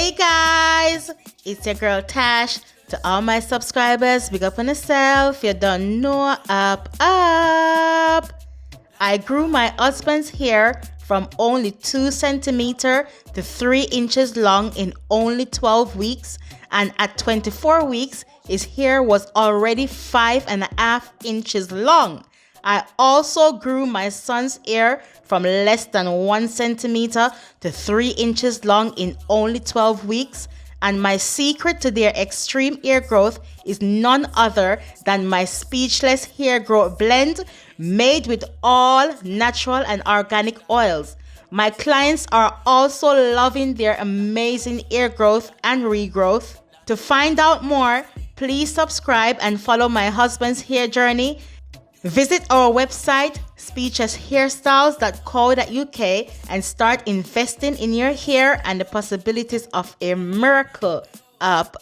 Hey guys, it's your girl Tash. To all my subscribers, big up on yourself. You don't know, up. I grew my husband's hair from only 2 centimeters to 3 inches long in only 12 weeks, and at 24 weeks, his hair was already 5.5 inches long. I also grew my son's hair from less than 1 centimeter to 3 inches long in only 12 weeks. And my secret to their extreme hair growth is none other than my speechless hair growth blend made with all natural and organic oils. My clients are also loving their amazing hair growth and regrowth. To find out more, please subscribe and follow my husband's hair journey. Visit our website, speechlesshairstyles.co.uk, and start investing in your hair and the possibilities of a miracle. Up.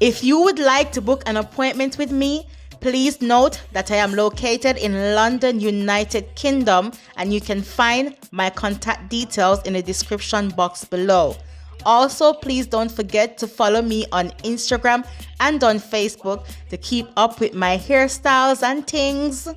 If you would like to book an appointment with me, please note that I am located in London, United Kingdom, and you can find my contact details in the description box below. Also, please don't forget to follow me on Instagram and on Facebook to keep up with my hairstyles and things.